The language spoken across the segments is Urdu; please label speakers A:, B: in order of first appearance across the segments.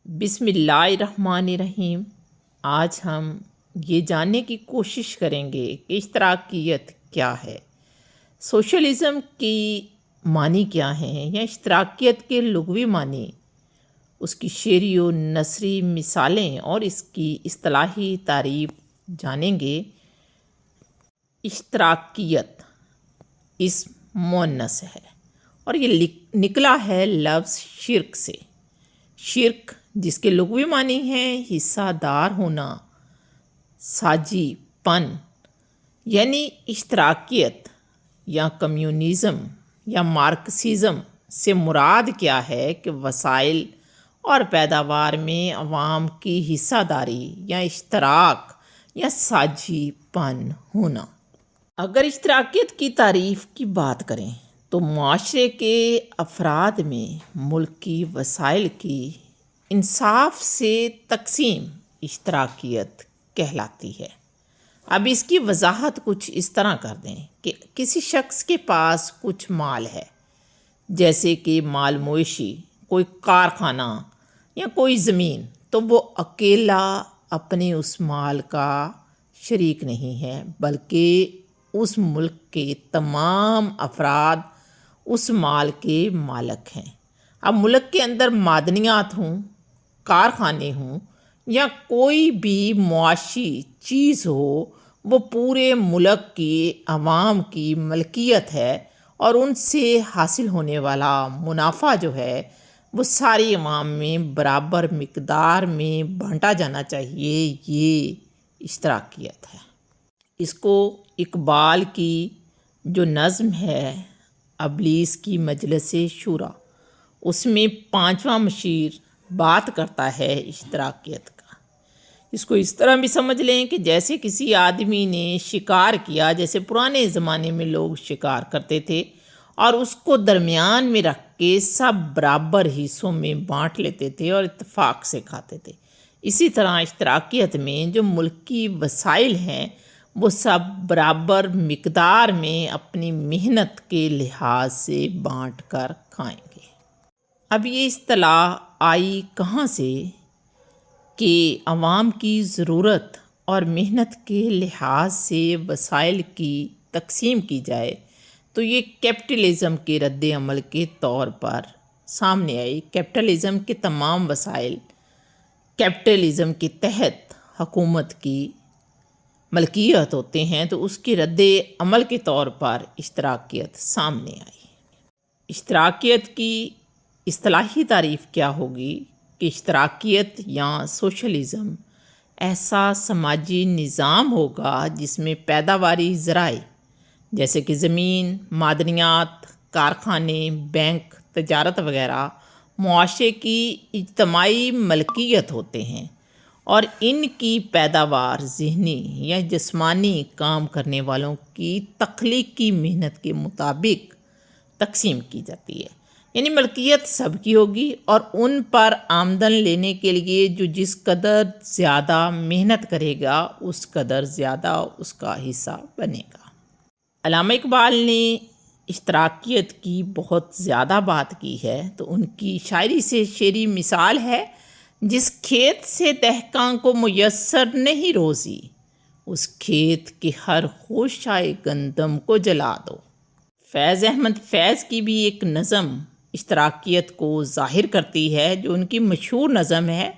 A: بسم اللہ الرحمن الرحیم۔ آج ہم یہ جاننے کی کوشش کریں گے کہ اشتراکیت کیا ہے، سوشلزم کی معنی کیا ہیں یا اشتراکیت کے لغوی معنی، اس کی شعری و نثری مثالیں اور اس کی اصطلاحی تعریف جانیں گے۔ اشتراکیت اسم مؤنث ہے اور یہ نکلا ہے لفظ شرک سے۔ شرک جس کے لغوی معنی ہیں حصہ دار ہونا، ساجی پن، یعنی اشتراکیت یا کمیونزم یا مارکسزم سے مراد کیا ہے کہ وسائل اور پیداوار میں عوام کی حصہ داری یا اشتراک یا ساجی پن ہونا۔ اگر اشتراکیت کی تعریف کی بات کریں تو معاشرے کے افراد میں ملک کی وسائل کی انصاف سے تقسیم اشتراکیت کہلاتی ہے۔ اب اس کی وضاحت کچھ اس طرح کر دیں کہ کسی شخص کے پاس کچھ مال ہے، جیسے کہ مال مویشی، کوئی کارخانہ یا کوئی زمین، تو وہ اکیلا اپنے اس مال کا شریک نہیں ہے، بلکہ اس ملک کے تمام افراد اس مال کے مالک ہیں۔ اب ملک کے اندر معدنیات ہوں، کارخانے ہوں یا کوئی بھی معاشی چیز ہو، وہ پورے ملک کی عوام کی ملکیت ہے اور ان سے حاصل ہونے والا منافع جو ہے وہ ساری عوام میں برابر مقدار میں بانٹا جانا چاہیے۔ یہ اشتراکیت ہے۔ اس کو اقبال کی جو نظم ہے ابلیس کی مجلس شورا، اس میں 5واں مشیر بات کرتا ہے اشتراکیت کا۔ اس کو اس طرح بھی سمجھ لیں کہ جیسے کسی آدمی نے شکار کیا، جیسے پرانے زمانے میں لوگ شکار کرتے تھے اور اس کو درمیان میں رکھ کے سب برابر حصوں میں بانٹ لیتے تھے اور اتفاق سے کھاتے تھے، اسی طرح اشتراکیت میں جو ملکی وسائل ہیں وہ سب برابر مقدار میں اپنی محنت کے لحاظ سے بانٹ کر کھائیں گے۔ اب یہ اصطلاح آئی کہاں سے کہ عوام کی ضرورت اور محنت کے لحاظ سے وسائل کی تقسیم کی جائے، تو یہ کیپٹلزم کے رد عمل کے طور پر سامنے آئی۔ کیپٹلزم کے تمام وسائل کیپٹلزم کے تحت حکومت کی ملکیت ہوتے ہیں، تو اس کی رد عمل کے طور پر اشتراکیت سامنے آئی۔ اشتراکیت کی اصطلاحی تعریف کیا ہوگی کہ اشتراکیت یا سوشلزم ایسا سماجی نظام ہوگا جس میں پیداواری ذرائع جیسے کہ زمین، معدنیات، کارخانے، بینک، تجارت وغیرہ معاشرے کی اجتماعی ملکیت ہوتے ہیں اور ان کی پیداوار ذہنی یا جسمانی کام کرنے والوں کی تخلیقی محنت کے مطابق تقسیم کی جاتی ہے۔ یعنی ملکیت سب کی ہوگی اور ان پر آمدن لینے کے لیے جو جس قدر زیادہ محنت کرے گا اس قدر زیادہ اس کا حصہ بنے گا۔ علامہ اقبال نے اشتراکیت کی بہت زیادہ بات کی ہے، تو ان کی شاعری سے شعری مثال ہے: جس کھیت سے دہقاں کو میسر نہیں روزی، اس کھیت کے ہر خوشۂ گندم کو جلا دو۔ فیض احمد فیض کی بھی ایک نظم اشتراکیت کو ظاہر کرتی ہے، جو ان کی مشہور نظم ہے: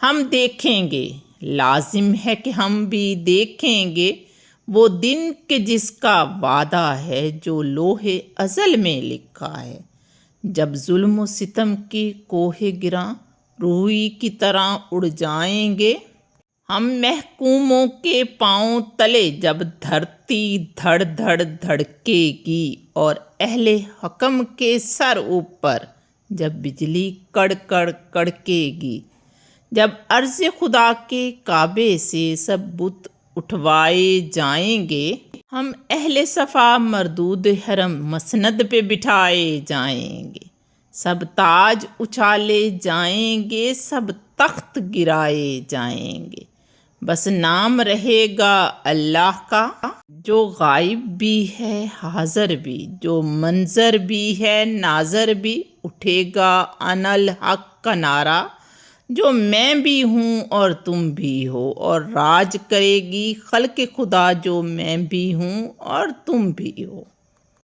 A: ہم دیکھیں گے، لازم ہے کہ ہم بھی دیکھیں گے، وہ دن کہ جس کا وعدہ ہے جو لوح ازل میں لکھا ہے، جب ظلم و ستم کی کوہ گراں روئی کی طرح اڑ جائیں گے، ہم محکوموں کے پاؤں تلے جب دھرتی دھڑ دھڑ دھڑکے گی، اور اہل حکم کے سر اوپر جب بجلی کڑ کڑ کڑکے گی، جب عرض خدا کے کعبے سے سب بت اٹھوائے جائیں گے، ہم اہل صفا مردود حرم مسند پہ بٹھائے جائیں گے، سب تاج اچھالے جائیں گے، سب تخت گرائے جائیں گے، بس نام رہے گا اللہ کا، جو غائب بھی ہے حاضر بھی، جو منظر بھی ہے ناظر بھی، اٹھے گا انا الحق کا نعرہ، جو میں بھی ہوں اور تم بھی ہو، اور راج کرے گی خلق خدا جو میں بھی ہوں اور تم بھی ہو۔